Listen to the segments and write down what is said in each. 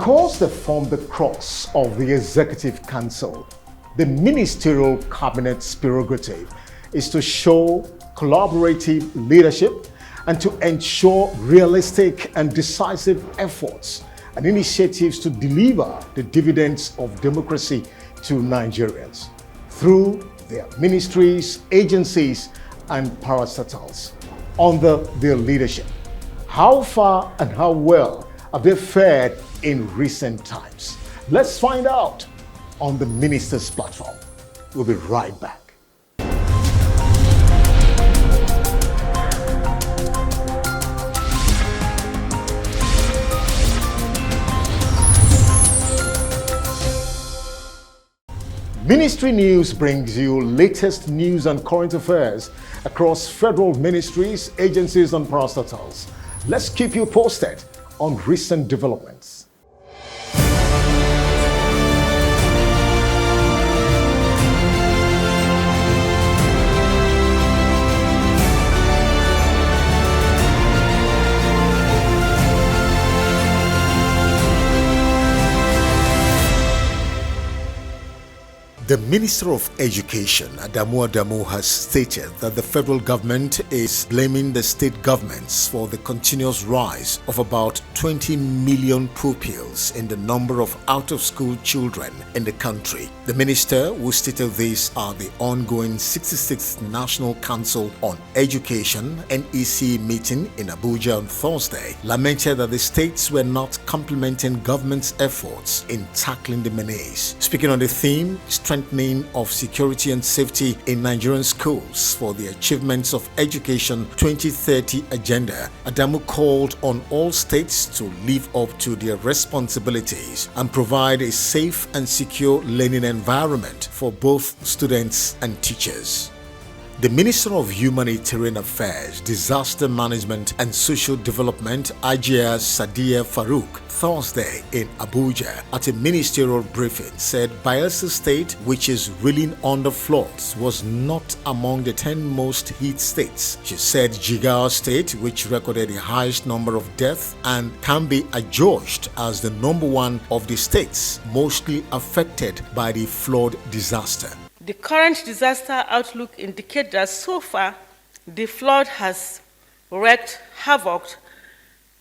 Because they form the crux of the Executive Council, the Ministerial Cabinet's prerogative is to show collaborative leadership and to ensure realistic and decisive efforts and initiatives to deliver the dividends of democracy to Nigerians through their ministries, agencies, and parastatals under their leadership. How far and how well have they fared in recent times? Let's find out on the Ministers platform. We'll be right back. Ministry News brings you latest news and current affairs across federal ministries, agencies, and parastatals. Let's keep you posted on recent developments. The Minister of Education, Adamu, has stated that the federal government is blaming the state governments for the continuous rise of about 20 million pupils in the number of out-of-school children in the country. The minister, who stated this at the ongoing 66th National Council on Education (NEC) meeting in Abuja on Thursday, lamented that the states were not complementing government's efforts in tackling the menace. Speaking on the theme, strengthening of security and safety in Nigerian schools for the Achievements of Education 2030 agenda, Adamu called on all states to live up to their responsibilities and provide a safe and secure learning environment for both students and teachers. The Minister of Humanitarian Affairs, Disaster Management and Social Development, Ajia Sadiya Farouk, Thursday in Abuja at a ministerial briefing said Bayelsa State, which is reeling under floods, was not among the 10 most hit states. She said Jigawa State, which recorded the highest number of deaths and can be adjudged as the number one of the states mostly affected by the flood disaster. The current disaster outlook indicates that so far, the flood has wreaked havoc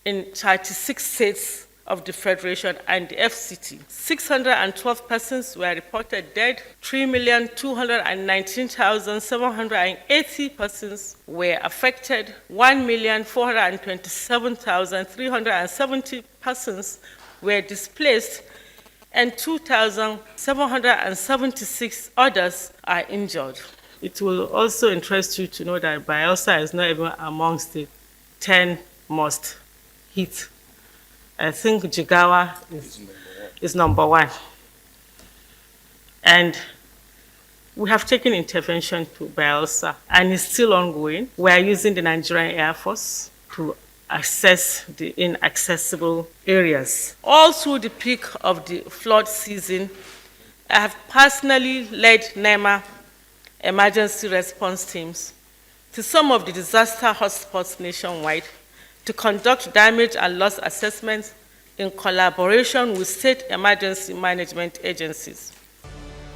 in 36 states of the Federation and the FCT. 612 persons were reported dead, 3,219,780 persons were affected, 1,427,370 persons were displaced, and 2,776 others are injured. It will also interest you to know that Bayelsa is not even amongst the 10 most hit. I think Jigawa is number one. And we have taken intervention to Bayelsa, and it's still ongoing. We are using the Nigerian Air Force to access the inaccessible areas. All through the peak of the flood season, I have personally led NEMA emergency response teams to some of the disaster hotspots nationwide to conduct damage and loss assessments in collaboration with state emergency management agencies.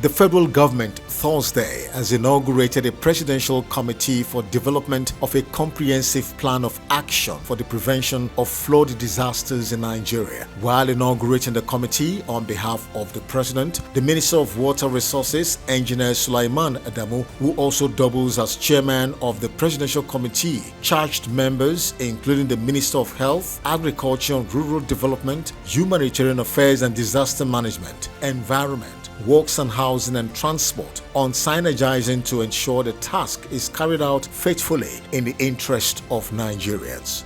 The federal government Thursday has inaugurated a presidential committee for development of a comprehensive plan of action for the prevention of flood disasters in Nigeria. While inaugurating the committee on behalf of the president, the Minister of Water Resources, Engineer Sulaiman Adamu, who also doubles as chairman of the presidential committee, charged members, including the Minister of Health, Agriculture and Rural Development, Humanitarian Affairs and Disaster Management, Environment, Works and Housing and Transport, on synergizing to ensure the task is carried out faithfully in the interest of Nigerians.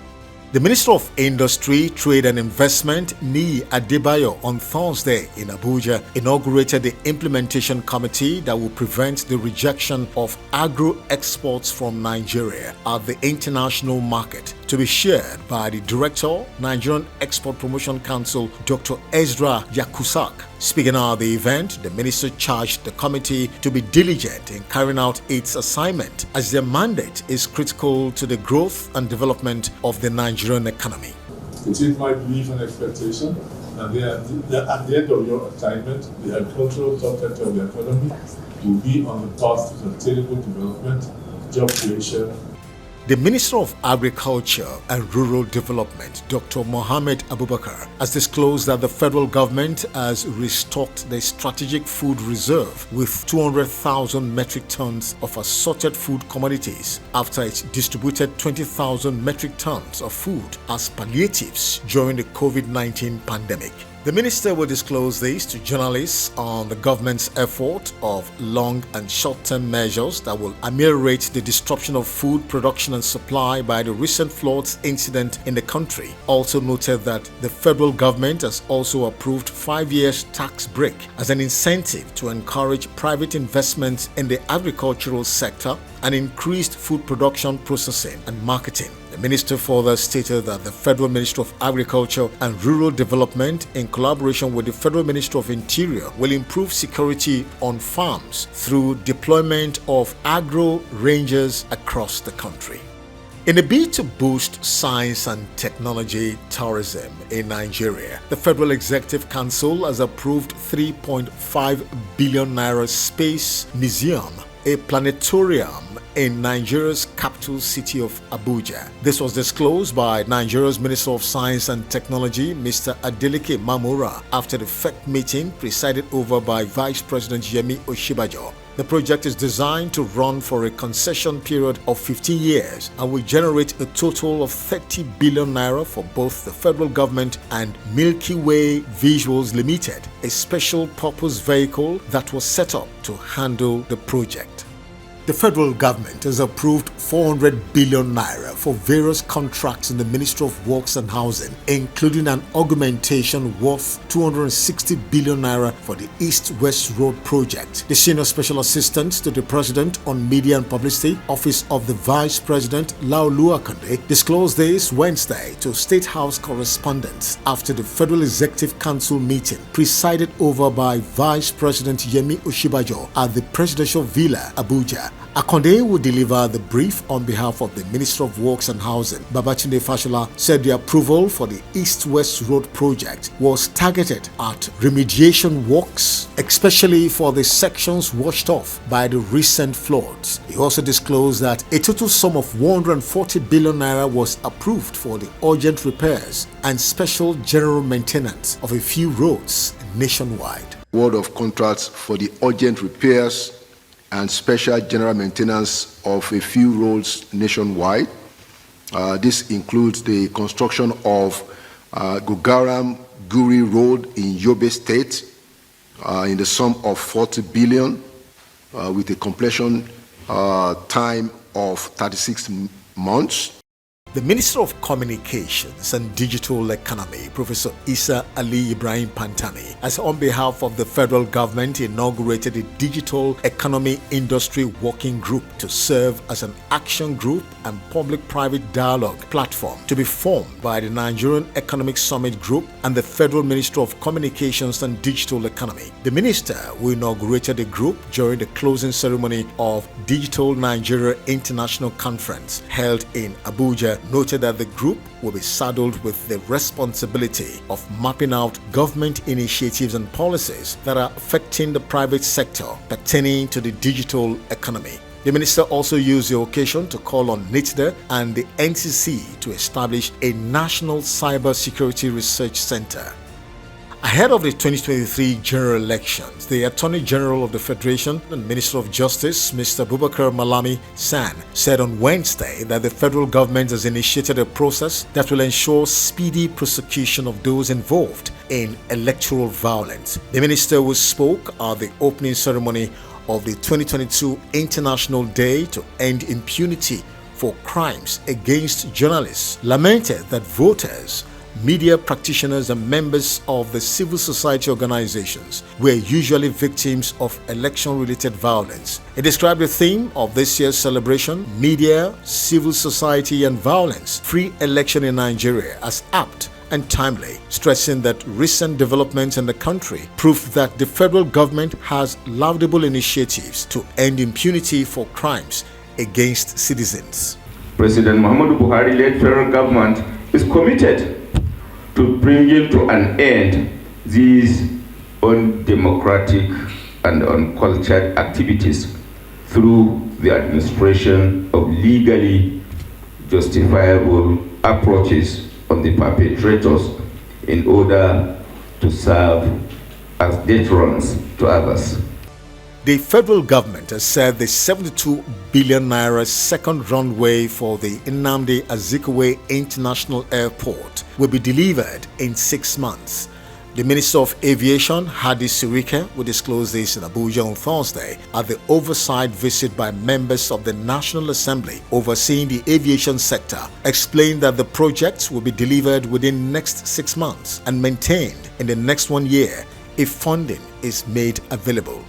The Minister of Industry, Trade and Investment, Niyi Adebayo, on Thursday in Abuja inaugurated the implementation committee that will prevent the rejection of agro exports from Nigeria at the international market, to be chaired by the Director, Nigerian Export Promotion Council, Dr. Ezra Yakusak. Speaking at the event, the minister charged the committee to be diligent in carrying out its assignment, as their mandate is critical to the growth and development of the Nigerian economy. It is my belief and expectation And at the end of your assignment, the agricultural subsector of the economy will be on the path to sustainable development, job creation. The Minister of Agriculture and Rural Development, Dr. Mohammed Abubakar, has disclosed that the federal government has restocked the strategic food reserve with 200,000 metric tons of assorted food commodities after it distributed 20,000 metric tons of food as palliatives during the COVID-19 pandemic. The minister will disclose this to journalists on the government's effort of long and short-term measures that will ameliorate the disruption of food production and supply by the recent floods incident in the country. Also noted that the federal government has also approved 5 years tax break as an incentive to encourage private investments in the agricultural sector and increased food production, processing and marketing. The minister further stated that the Federal Ministry of Agriculture and Rural Development, in collaboration with the Federal Ministry of Interior, will improve security on farms through deployment of agro rangers across the country. In a bid to boost science and technology tourism in Nigeria, the Federal Executive Council has approved 3.5 billion naira space museum, a planetarium in Nigeria's capital city of Abuja. This was disclosed by Nigeria's Minister of Science and Technology, Mr. Adeleke Mamura, after the FEC meeting presided over by Vice President Yemi Osinbajo. The project is designed to run for a concession period of 15 years and will generate a total of 30 billion naira for both the federal government and Milky Way Visuals Limited, a special purpose vehicle that was set up to handle the project. The federal government has approved 400 billion naira for various contracts in the Ministry of Works and Housing, including an augmentation worth 260 billion naira for the East-West Road project. The Senior Special Assistant to the President on Media and Publicity, Office of the Vice President, Laolu Akande, disclosed this Wednesday to State House correspondents after the Federal Executive Council meeting presided over by Vice President Yemi Osinbajo at the Presidential Villa, Abuja. Akande will deliver the brief on behalf of the Minister of Works and Housing. Babatunde Fashola said the approval for the East-West Road project was targeted at remediation works, especially for the sections washed off by the recent floods. He also disclosed that a total sum of 140 billion naira was approved for the urgent repairs and special general maintenance of a few roads nationwide. Award of contracts for the urgent repairs and special general maintenance of a few roads nationwide. This includes the construction of Gugaram-Guri Road in Yobe State in the sum of 40 billion with a completion time of 36 months. The Minister of Communications and Digital Economy, Professor Isa Ali Ibrahim Pantami, has on behalf of the federal government inaugurated a Digital Economy Industry Working Group to serve as an action group and public-private dialogue platform to be formed by the Nigerian Economic Summit Group and the Federal Ministry of Communications and Digital Economy. The minister who inaugurated the group during the closing ceremony of Digital Nigeria International Conference held in Abuja noted that the group will be saddled with the responsibility of mapping out government initiatives and policies that are affecting the private sector pertaining to the digital economy. The minister also used the occasion to call on NITDA and the NCC to establish a National Cyber Security Research Center. Ahead of the 2023 general elections, the Attorney General of the Federation and Minister of Justice, Mr. Bubakar Malami San, said on Wednesday that the federal government has initiated a process that will ensure speedy prosecution of those involved in electoral violence. The minister who spoke at the opening ceremony of the 2022 International Day to End Impunity for Crimes Against Journalists lamented that voters, media practitioners and members of the civil society organizations were usually victims of election-related violence. He described the theme of this year's celebration, Media, Civil Society and Violence, Free Election in Nigeria, as apt and timely, stressing that recent developments in the country prove that the federal government has laudable initiatives to end impunity for crimes against citizens. President Muhammadu Buhari-led federal government is committed to bringing to an end these undemocratic and uncultured activities through the administration of legally justifiable approaches on the perpetrators in order to serve as deterrents to others. The federal government has said the 72 billion naira second runway for the Nnamdi Azikiwe International Airport will be delivered in 6 months. The Minister of Aviation, Hadi Sirike, will disclose this in Abuja on Thursday at the oversight visit by members of the National Assembly overseeing the aviation sector, explained that the project will be delivered within the next 6 months and maintained in the next 1 year if funding is made available.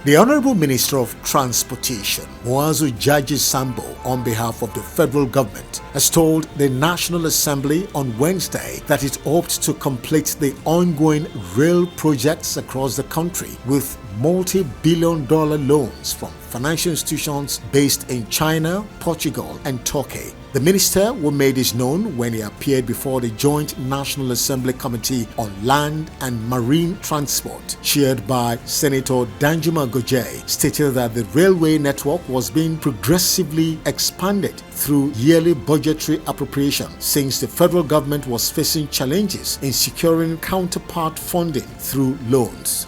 The Honorable Minister of Transportation, Muazu Jaji Sambo, on behalf of the federal government, has told the National Assembly on Wednesday that it hopes to complete the ongoing rail projects across the country with multi-billion-dollar loans from financial institutions based in China, Portugal, and Turkey. The minister who made this known when he appeared before the Joint National Assembly Committee on Land and Marine Transport, chaired by Senator Danjuma Goje, stated that the railway network was being progressively expanded through yearly budgetary appropriation since the federal government was facing challenges in securing counterpart funding through loans.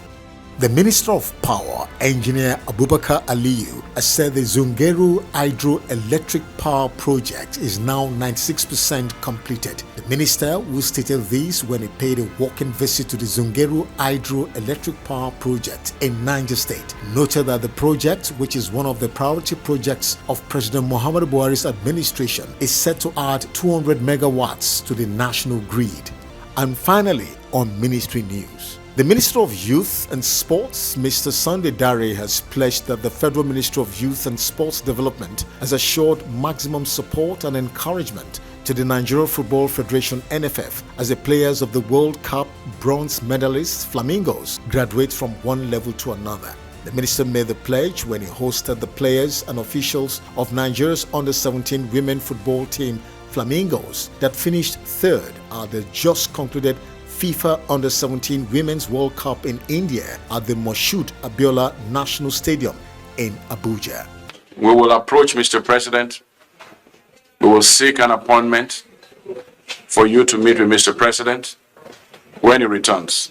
The Minister of Power, Engineer Abubakar Aliyu, has said the Zungeru Hydroelectric Power Project is now 96% completed. The minister, who stated this when he paid a walking visit to the Zungeru Hydroelectric Power Project in Niger State, noted that the project, which is one of the priority projects of President Muhammadu Buhari's administration, is set to add 200 megawatts to the national grid. And finally, on ministry news. The Minister of Youth and Sports, Mr. Sunday Dare, has pledged that the Federal Ministry of Youth and Sports Development has assured maximum support and encouragement to the Nigeria Football Federation (NFF) as the players of the World Cup bronze medalists Flamingos graduate from one level to another. The minister made the pledge when he hosted the players and officials of Nigeria's under-17 women football team Flamingos that finished third at the just concluded FIFA Under-17 Women's World Cup in India at the Moshood Abiola National Stadium in Abuja. We will approach Mr. President. We will seek an appointment for you to meet with Mr. President when he returns.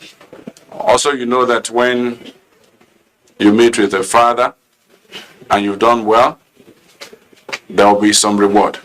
Also, you know that when you meet with a father and you've done well, there will be some reward.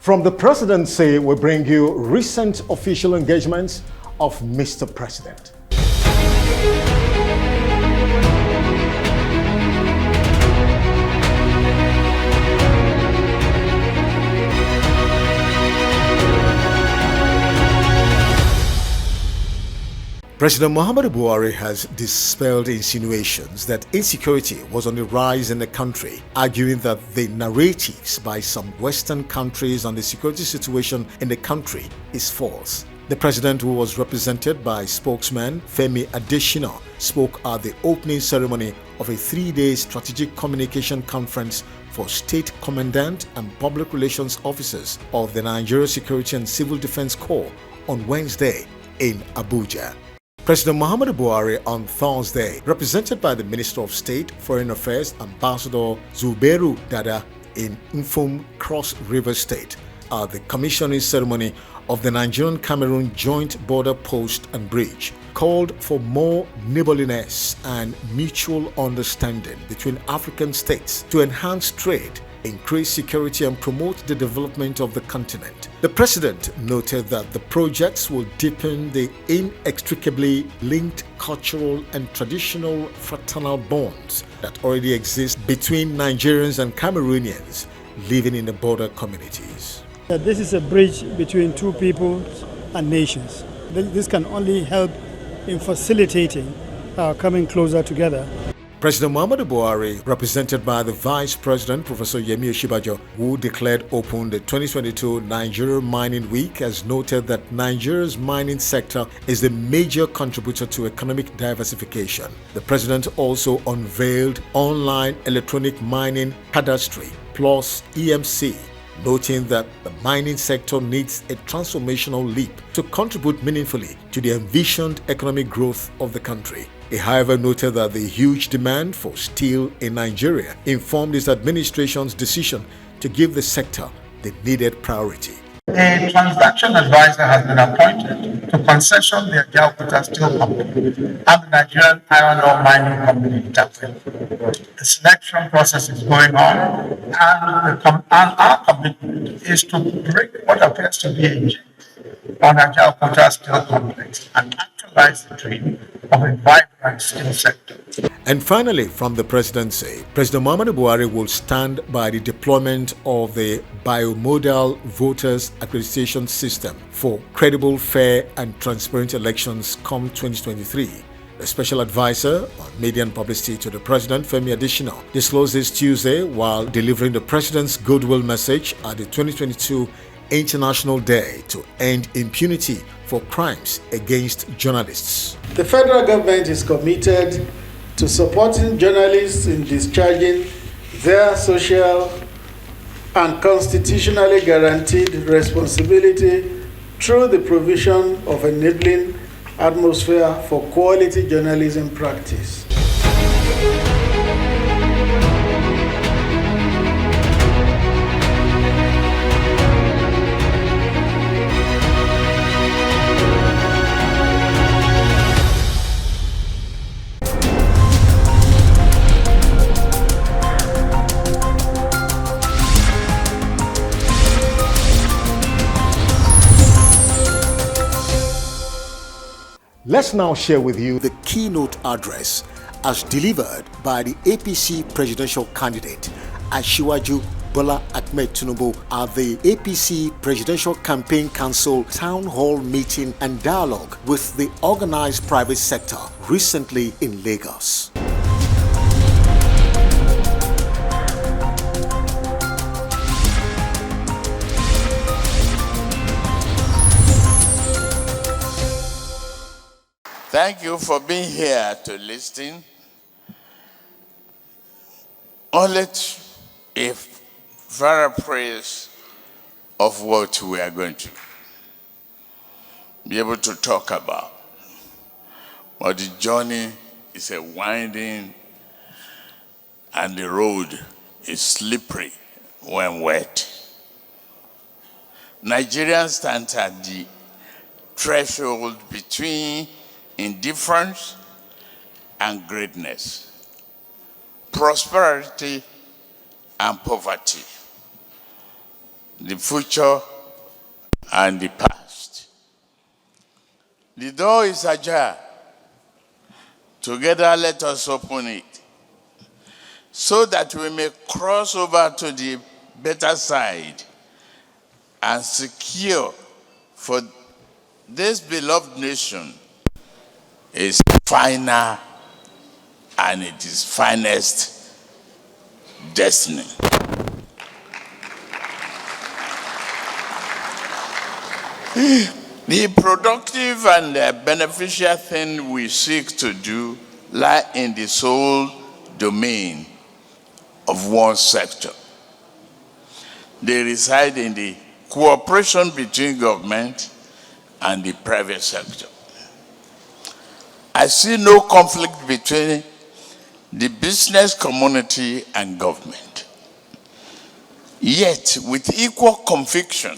From the presidency, we bring you recent official engagements of Mr. President. President Muhammadu Buhari has dispelled insinuations that insecurity was on the rise in the country, arguing that the narratives by some Western countries on the security situation in the country is false. The president, who was represented by spokesman Femi Adesina, spoke at the opening ceremony of a 3-day strategic communication conference for state commandant and public relations officers of the Nigeria Security and Civil Defense Corps on Wednesday in Abuja. President Muhammadu Buhari on Thursday, represented by the Minister of State, Foreign Affairs, Ambassador Zubairu Dada in Nfum Cross River State, at the commissioning ceremony of the Nigerian-Cameroon Joint Border Post and Bridge, called for more neighborliness and mutual understanding between African states to enhance trade, increase security and promote the development of the continent. The president noted that the projects will deepen the inextricably linked cultural and traditional fraternal bonds that already exist between Nigerians and Cameroonians living in the border communities. This is a bridge between two peoples and nations. this can only help in facilitating coming closer together. President Muhammadu Buhari, represented by the Vice President, Professor Yemi Osinbajo, who declared open the 2022 Nigeria Mining Week, has noted that Nigeria's mining sector is the major contributor to economic diversification. The president also unveiled online electronic mining cadastry plus EMC, noting that the mining sector needs a transformational leap to contribute meaningfully to the envisioned economic growth of the country. He, however, noted that the huge demand for steel in Nigeria informed his administration's decision to give the sector the needed priority. A transaction advisor has been appointed to concession the Ajaokuta Steel Company and the Nigerian Iron Ore Mining Company. The selection process is going on, and our commitment is to break what appears to be a change on Ajaokuta Steel Complex and actualize the dream of a vibrant steel sector. And finally, from the presidency, President Muhammadu Buhari will stand by the deployment of the biomodal voters accreditation system for credible, fair and transparent elections come 2023. The special advisor on media and publicity to the president, Femi Adesina, disclosed this Tuesday while delivering the president's goodwill message at the 2022 International Day to End Impunity for Crimes Against Journalists. The federal government is committed to supporting journalists in discharging their social and constitutionally guaranteed responsibility through the provision of enabling atmosphere for quality journalism practice. Let's now share with you the keynote address as delivered by the APC presidential candidate Asiwaju Bola Ahmed Tinubu at the APC Presidential Campaign Council Town Hall meeting and dialogue with the organized private sector recently in Lagos. Thank you for being here to listen. Only a paraphrase of what we are going to be able to talk about. But the journey is a winding and the road is slippery when wet. Nigerians stand at the threshold between indifference and greatness, prosperity and poverty, the future and the past. The door is ajar. Together let us open it so that we may cross over to the better side and secure for this beloved nation is final and it is finest destiny. The productive and beneficial thing we seek to do lie in the sole domain of one sector. They reside in the cooperation between government and the private sector. I see no conflict between the business community and government. Yet, with equal conviction,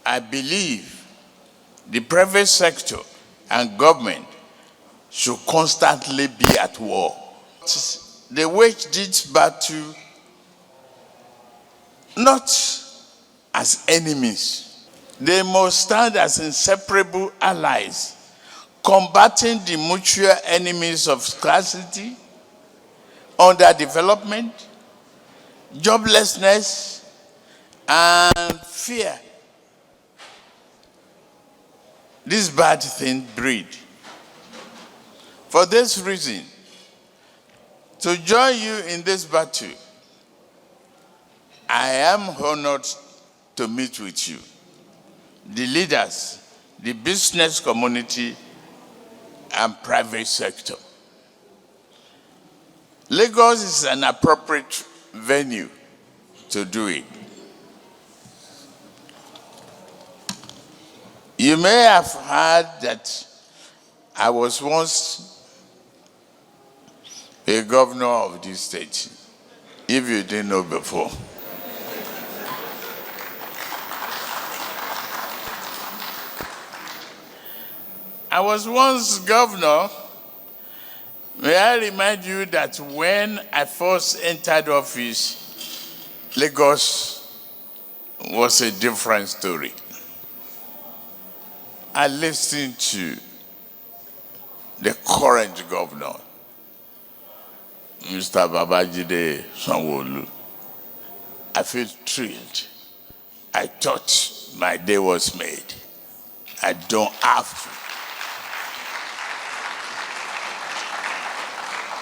I believe the private sector and government should constantly be at war. They wage this battle not as enemies. They must stand as inseparable allies, combating the mutual enemies of scarcity, underdevelopment, joblessness, and fear. this bad thing breed. For this reason, to join you in this battle, I am honored to meet with you, the leaders, the business community, and private sector. Lagos is an appropriate venue to do it. You may have heard that I was once a governor of this state, if you didn't know before. I was once governor. May I remind you that when I first entered office, Lagos was a different story. I listened to the current governor, Mr. Babajide Sanwo-Olu. I feel thrilled. I thought my day was made. I don't have to.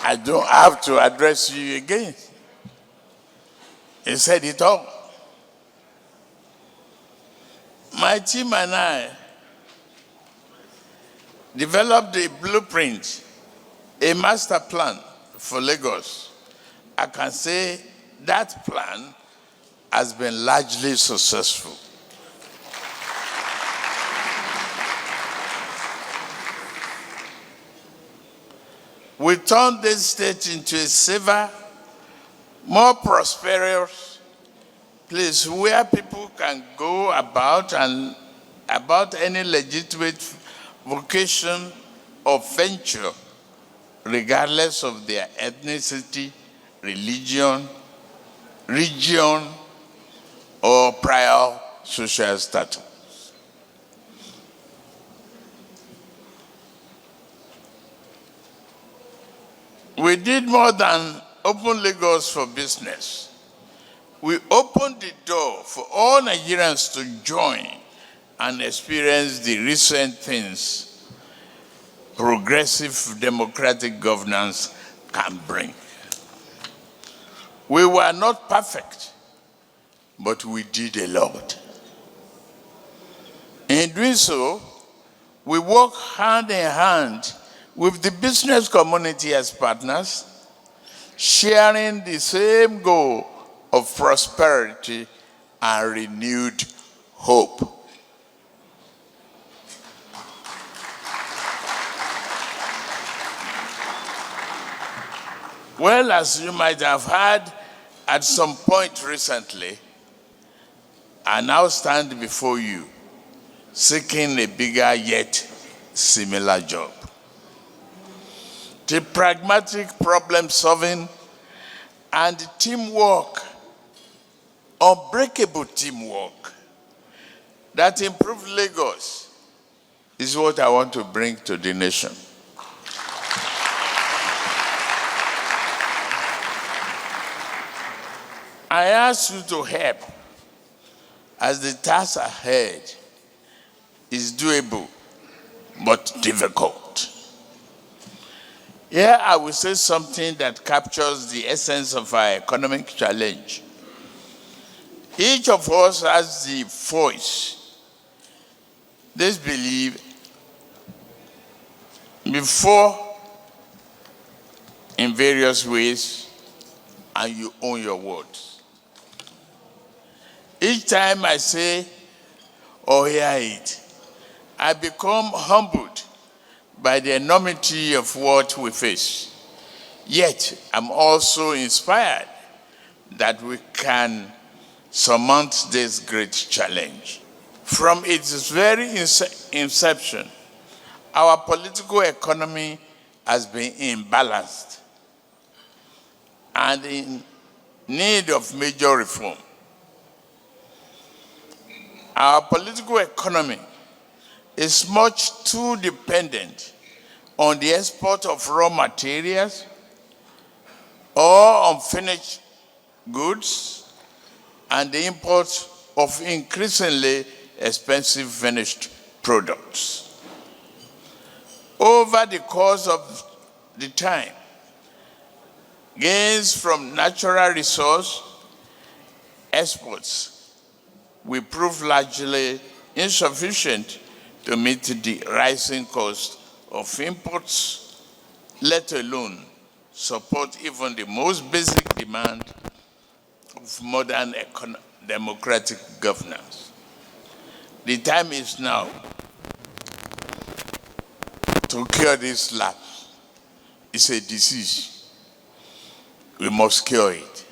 I don't have to address you again. He said it all. My team and I developed a blueprint, a master plan for Lagos. I can say that plan has been largely successful. We turned this state into a safer, more prosperous place where people can go about any legitimate vocation or venture, regardless of their ethnicity, religion, region, or prior social status. We did more than open Lagos for business. We opened the door for all Nigerians to join and experience the recent things progressive democratic governance can bring. We were not perfect, but we did a lot. In doing so, we work hand in hand with the business community as partners, sharing the same goal of prosperity and renewed hope. Well, as you might have heard at some point recently, I now stand before you seeking a bigger yet similar job. The pragmatic problem solving and teamwork, unbreakable teamwork that improved Lagos is what I want to bring to the nation. I ask you to help as the task ahead is doable but difficult. Here I will say something that captures the essence of our economic challenge. Each of us has the voice, this belief, before in various ways, and you own your words. Each time I say or hear it, I become humbled by the enormity of what we face. Yet, I'm also inspired that we can surmount this great challenge. From its very inception, our political economy has been imbalanced and in need of major reform. Our political economy is much too dependent on the export of raw materials or unfinished goods and the import of increasingly expensive finished products. Over the course of the time, gains from natural resource exports will prove largely insufficient to meet the rising cost of imports, let alone support even the most basic demand of modern democratic governance. The time is now to cure this lapse. It's a disease. We must cure it.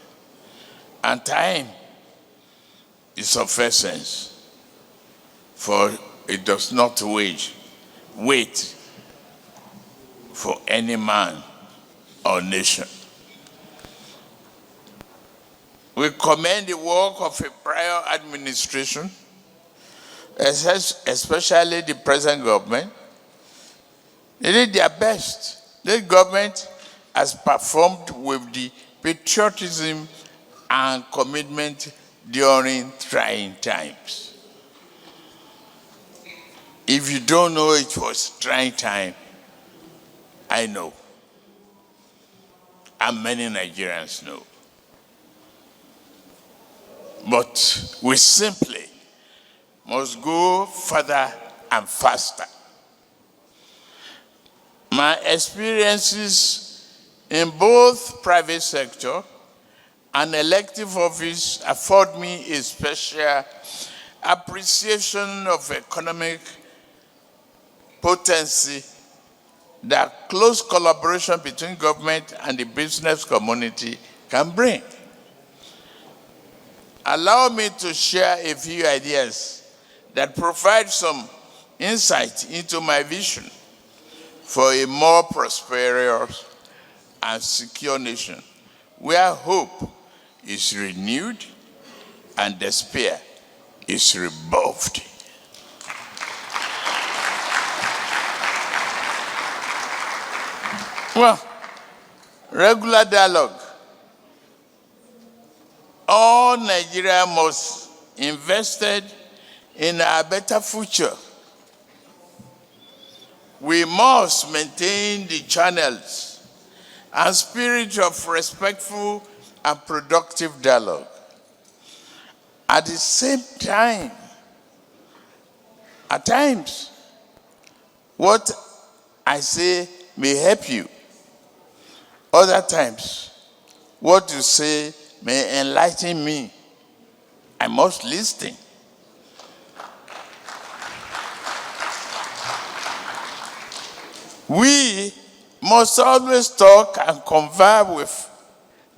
And time is of essence, for it does not wait for any man or nation. We commend the work of a prior administration, especially the present government. They did their best. This government has performed with the patriotism and commitment during trying times. If you don't know it was trying time, I know. And many Nigerians know. But we simply must go further and faster. My experiences in both private sector and elective office afford me a special appreciation of economic potency that close collaboration between government and the business community can bring. Allow me to share a few ideas that provide some insight into my vision for a more prosperous and secure nation, where hope is renewed and despair is rebuffed. Well, regular dialogue. All Nigeria must invested in a better future. We must maintain the channels and spirit of respectful and productive dialogue. At the same time, at times, what I say may help you. Other times, what you say may enlighten me. I must listen. We must always talk and converse with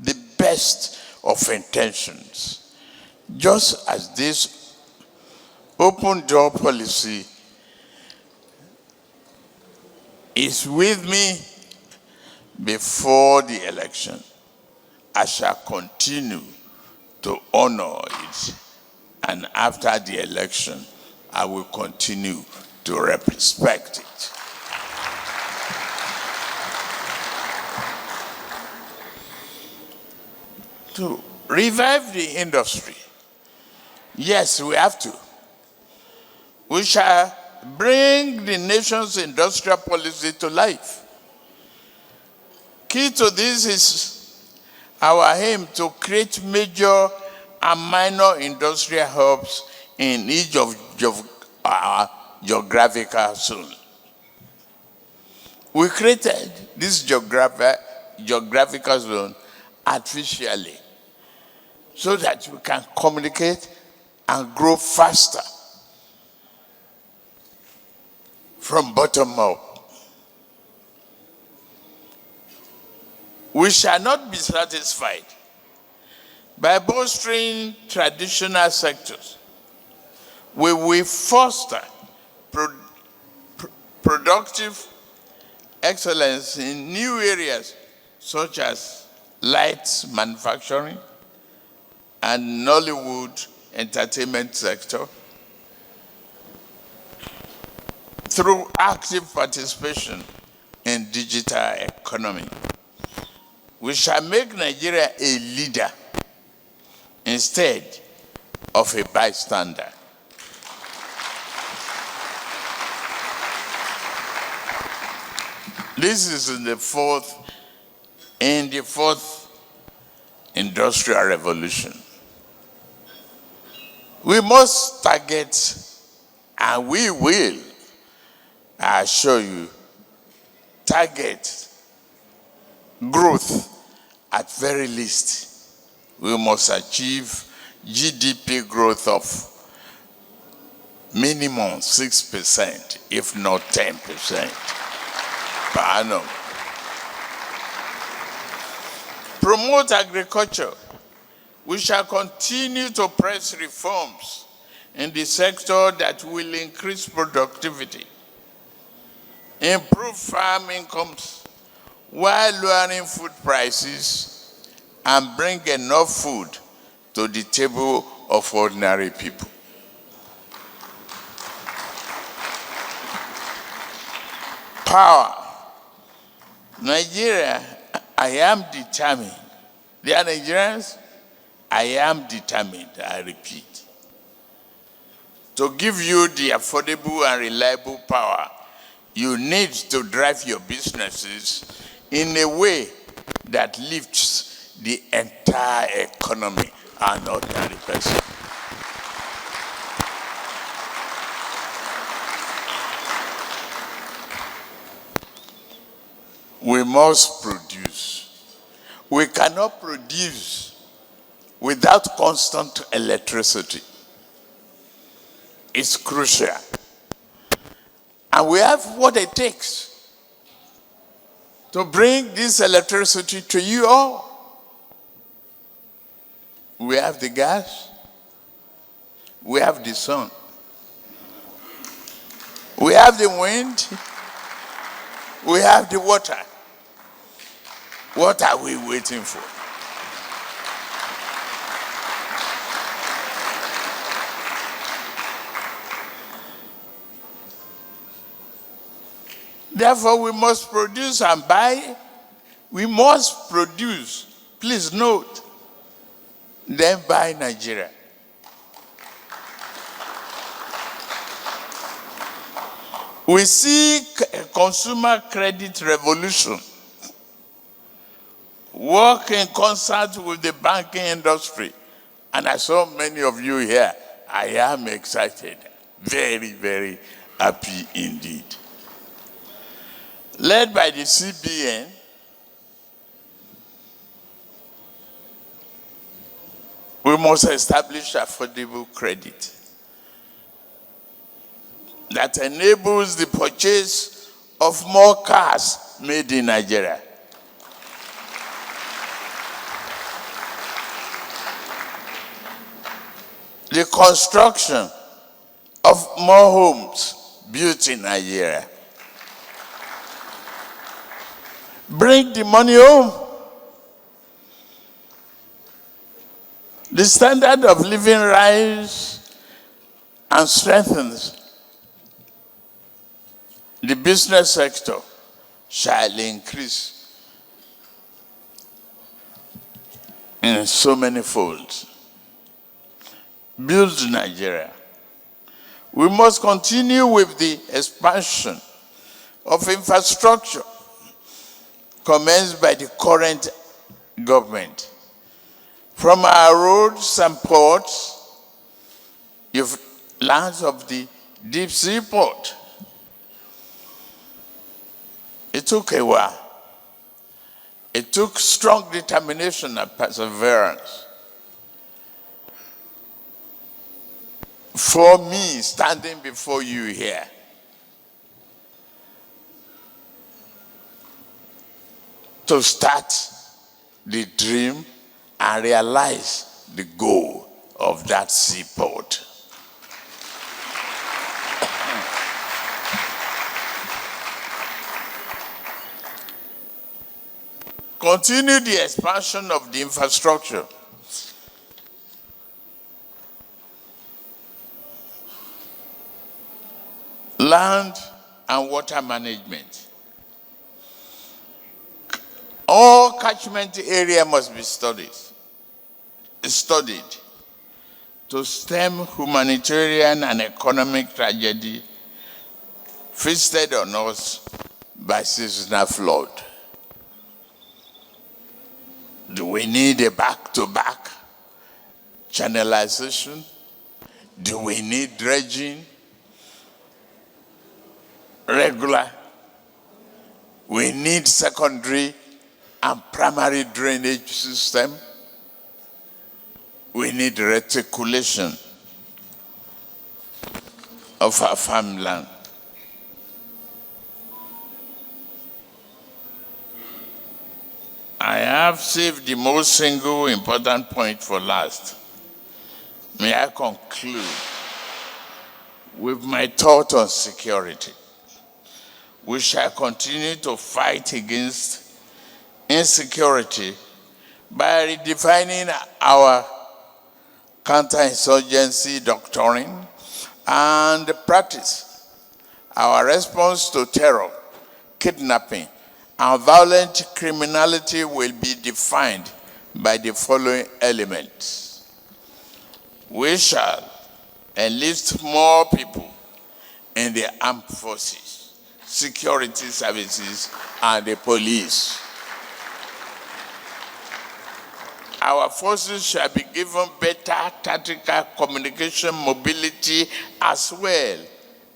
the best of intentions, just as this open door policy is with me before the election. I shall continue to honor it, and after the election, I will continue to respect it. To revive the industry, yes, we have to. We shall bring the nation's industrial policy to life. Key to this is our aim to create major and minor industrial hubs in each of our geographical zones. We created this geographical zone artificially so that we can communicate and grow faster from bottom up. We shall not be satisfied by bolstering traditional sectors. We will foster productive excellence in new areas such as light manufacturing and Nollywood entertainment sector through active participation in digital economy. We shall make Nigeria a leader instead of a bystander. This is in the fourth industrial revolution. We must target, and we will, I assure you, target growth. At very least, we must achieve GDP growth of minimum 6%, if not 10% per annum. Promote agriculture. We shall continue to press reforms in the sector that will increase productivity, improve farm incomes, while lowering food prices and bring enough food to the table of ordinary people. Power. Nigeria, I am determined. They are Nigerians? I am determined, I repeat, to give you the affordable and reliable power you need to drive your businesses in a way that lifts the entire economy and ordinary person. We must produce. We cannot produce without constant electricity. It's crucial. And we have what it takes to bring this electricity to you all. We have the gas. We have the sun. We have the wind. We have the water. What are we waiting for? Therefore, we must produce and buy. We must produce, please note, then buy Nigeria. We seek a consumer credit revolution. Work in concert with the banking industry. And I saw many of you here. I am excited. Very, very happy indeed. Led by the CBN, we must establish affordable credit that enables the purchase of more cars made in Nigeria. The construction of more homes built in Nigeria. Bring the money home. The standard of living rises and strengthens. The business sector shall increase in so many folds. Build Nigeria. We must continue with the expansion of infrastructure commenced by the current government. From our roads and ports, you've lands of the deep sea port. It took a while. It took strong determination and perseverance for me standing before you here to start the dream and realize the goal of that seaport. Continue the expansion of the infrastructure. Land and water management. All catchment area must be studied to stem humanitarian and economic tragedy visited on us by seasonal flood? Do we need a back-to-back channelization? Do we need dredging? Regular? We need secondary and primary drainage system. We need reticulation of our farmland. I have saved the most single important point for last. May I conclude with my thought on security. We shall continue to fight against insecurity by redefining our counterinsurgency doctrine and practice. Our response to terror, kidnapping, and violent criminality will be defined by the following elements. We shall enlist more people in the armed forces, security services, and the police. Our forces shall be given better tactical communication mobility as well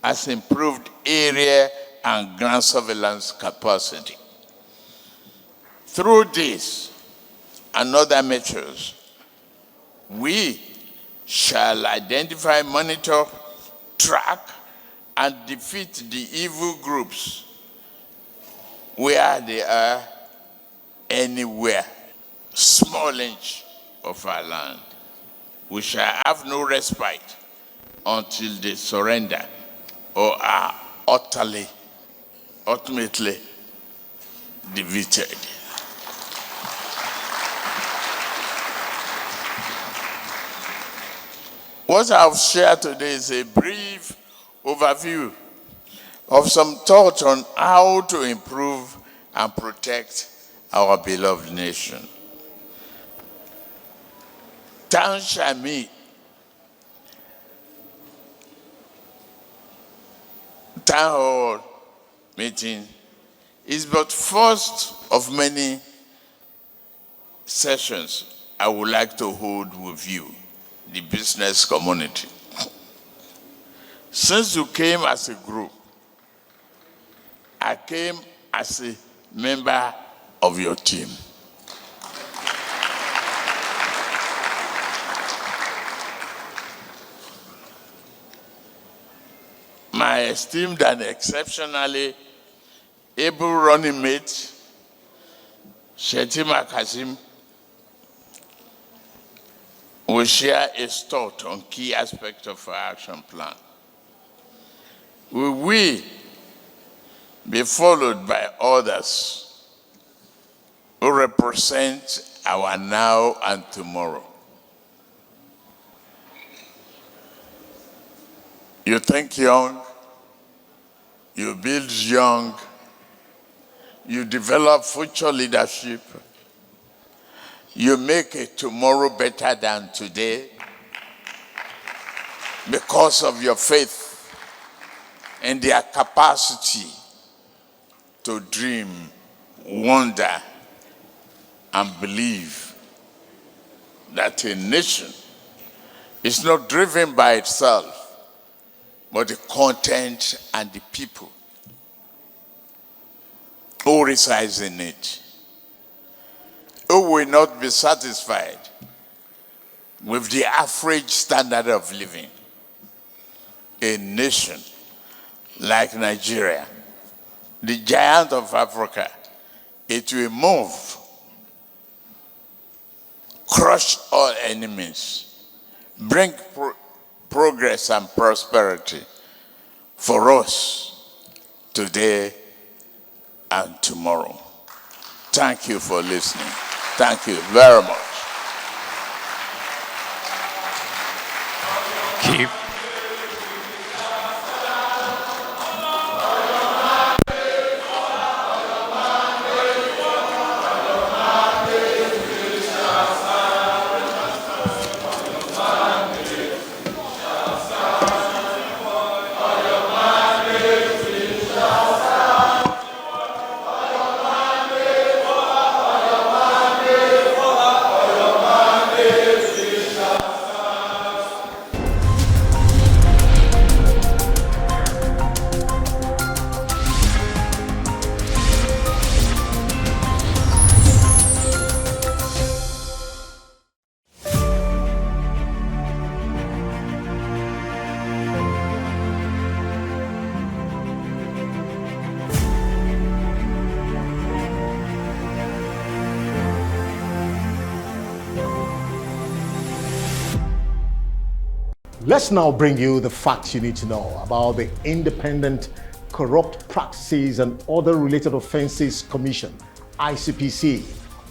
as improved area and ground surveillance capacity. Through this and other measures, we shall identify, monitor, track, and defeat the evil groups where they are anywhere, small inch of our land. We shall have no respite until they surrender or are ultimately defeated. What I've shared today is a brief overview of some thoughts on how to improve and protect our beloved nation. Town Shami, town hall meeting is but first of many sessions I would like to hold with you, the business community. Since you came as a group, I came as a member of your team. My esteemed and exceptionally able running mate, Shetima Kasim, will share his thought on key aspects of our action plan. Will we be followed by others who represent our now and tomorrow? You think young, you build young, you develop future leadership, you make a tomorrow better than today because of your faith and their capacity to dream, wonder, and believe that a nation is not driven by itself, but the content and the people who resides in it, who will not be satisfied with the average standard of living. A nation like Nigeria, the giant of Africa, it will move, crush all enemies, bring progress and prosperity for us today and tomorrow. Thank you for listening. Thank you very much. Keep. Let's now bring you the facts you need to know about the Independent Corrupt Practices and Other Related Offences Commission, ICPC,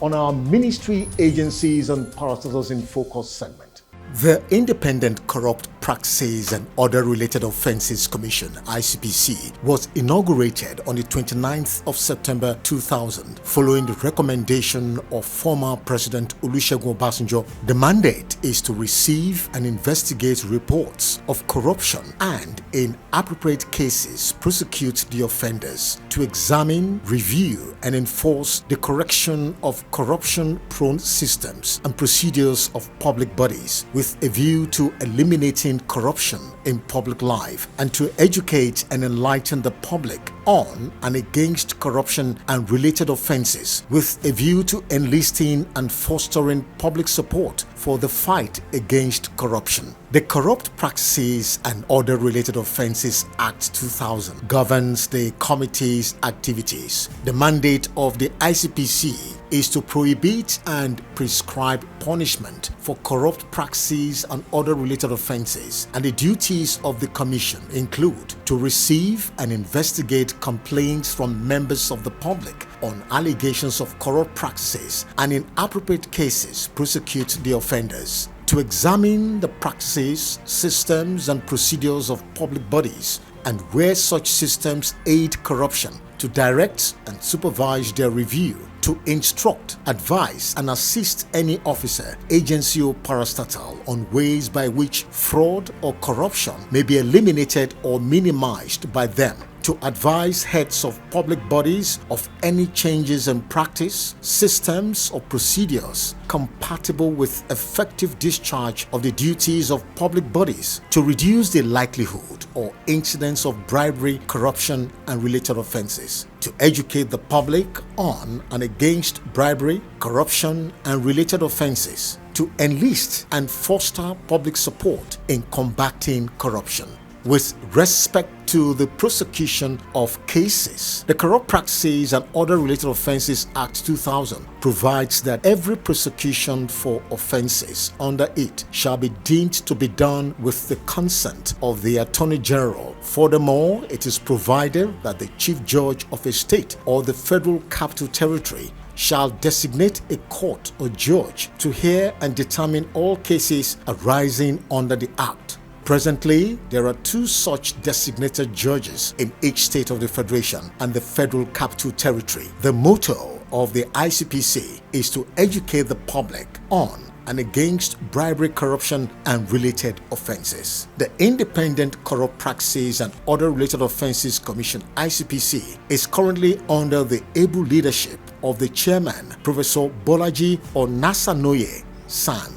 on our Ministry, Agencies and Parastatals in Focus segment. The Independent Corrupt Practices and Other Related Offences Commission, ICPC, was inaugurated on the 29th of September 2000 following the recommendation of former President Olusegun Obasanjo. The mandate is to receive and investigate reports of corruption and, in appropriate cases, prosecute the offenders, to examine, review and enforce the correction of corruption-prone systems and procedures of public bodies, with a view to eliminating corruption in public life, and to educate and enlighten the public on and against corruption and related offences, with a view to enlisting and fostering public support for the fight against corruption. The Corrupt Practices and Other Related Offences Act 2000 governs the committee's activities. The mandate of the ICPC is to prohibit and prescribe punishment for corrupt practices and other related offences, and the duties of the Commission include to receive and investigate complaints from members of the public on allegations of corrupt practices and, in appropriate cases, prosecute the offenders, to examine the practices, systems and procedures of public bodies, and where such systems aid corruption, to direct and supervise their review, to instruct, advise and assist any officer, agency or parastatal on ways by which fraud or corruption may be eliminated or minimized by them, to advise heads of public bodies of any changes in practice, systems or procedures compatible with effective discharge of the duties of public bodies, to reduce the likelihood or incidence of bribery, corruption and related offences, to educate the public on and against bribery, corruption and related offences, to enlist and foster public support in combating corruption. With respect to the prosecution of cases, the Corrupt Practices and Other Related Offences Act 2000 provides that every prosecution for offences under it shall be deemed to be done with the consent of the Attorney General. Furthermore, it is provided that the Chief Judge of a state or the Federal Capital Territory shall designate a court or judge to hear and determine all cases arising under the Act. Presently, there are 2 such designated judges in each state of the Federation and the Federal Capital Territory. The motto of the ICPC is to educate the public on and against bribery, corruption and related offences. The Independent Corrupt Practices and Other Related Offences Commission, ICPC, is currently under the able leadership of the chairman, Professor Bolaji Onasanoye San.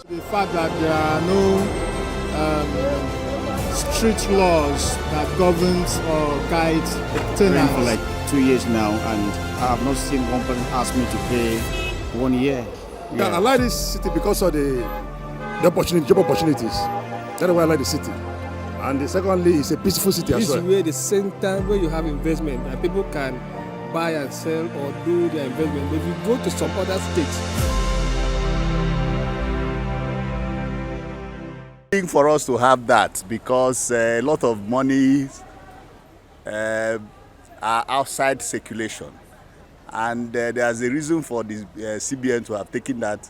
The fact that there are no strict laws that governs or guides tenants for like 2 years now, and I have not seen one person ask me to pay 1 year. Yeah. I like this city because of the opportunity, job opportunities. That's why I like the city. And secondly, it's a peaceful city as well. This is where the center where you have investment and people can buy and sell or do their investment. But if you go to some other states, for us to have that, because a lot of money are outside circulation, and there's a reason for the CBN to have taken that.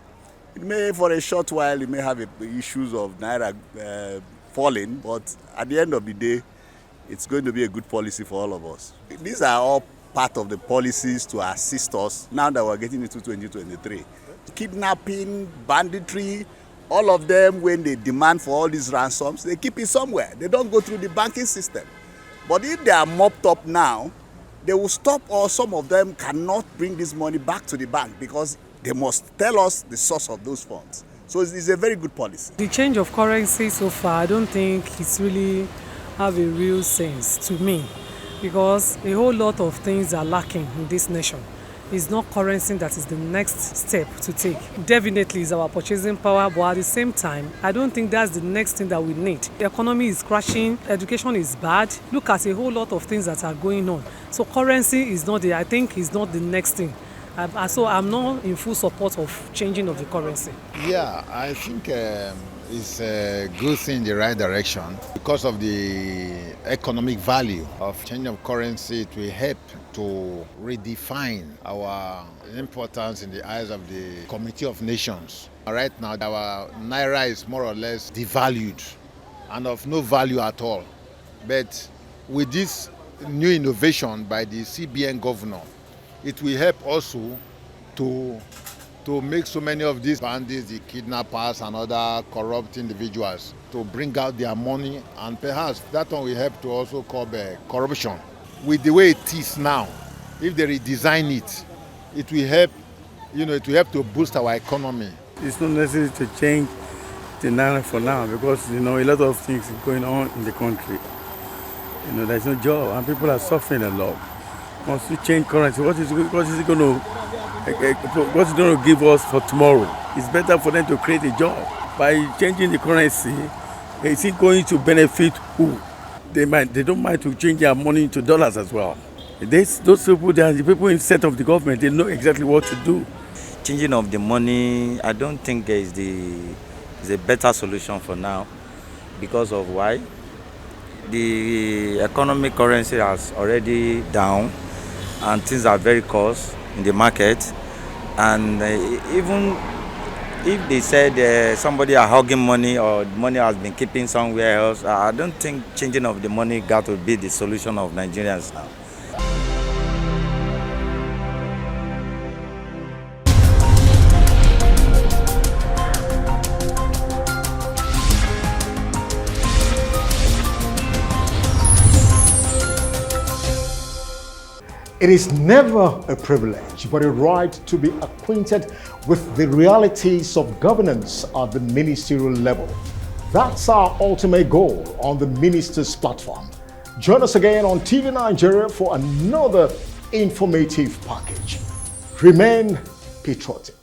It may, for a short while, it may have issues of naira falling, but at the end of the day, it's going to be a good policy for all of us. These are all part of the policies to assist us now that we're getting into 2023. Kidnapping, banditry, all of them, when they demand for all these ransoms, they keep it somewhere. They don't go through the banking system. But if they are mopped up now, they will stop, or some of them cannot bring this money back to the bank because they must tell us the source of those funds. So it's a very good policy. The change of currency so far, I don't think it's really have a real sense to me, because a whole lot of things are lacking in this nation. It's not currency that is the next step to take. Definitely is our purchasing power, but at the same time, I don't think that's the next thing that we need. The economy is crashing, education is bad. Look at a whole lot of things that are going on. So currency is not I think is not the next thing. So I'm not in full support of changing of the currency. Yeah, I think it's a good thing in the right direction because of the economic value of change of currency. It will help to redefine our importance in the eyes of the Committee of Nations. Right now, our naira is more or less devalued and of no value at all. But with this new innovation by the CBN governor, it will help also to make so many of these bandits, the kidnappers and other corrupt individuals to bring out their money, and perhaps that one will help to also curb corruption. With the way it is now, if they redesign it, it will help, it will help to boost our economy. It's not necessary to change the naira for now because, a lot of things are going on in the country. There's no job and people are suffering a lot. Once we change currency, what is it going to give us for tomorrow? It's better for them to create a job. By changing the currency, is it going to benefit who? They don't mind to change their money into dollars as well. Those people, they are the people instead of the government, they know exactly what to do. Changing of the money, I don't think is a better solution for now. Because of why? The economic currency has already down and things are very cost in the market. And even if they said somebody are hogging money or money has been keeping somewhere else, I don't think changing of the money got to be the solution of Nigerians now. It is never a privilege, but a right to be acquainted with the realities of governance at the ministerial level. That's our ultimate goal on the Ministers platform. Join us again on TV Nigeria for another informative package. Remain patriotic.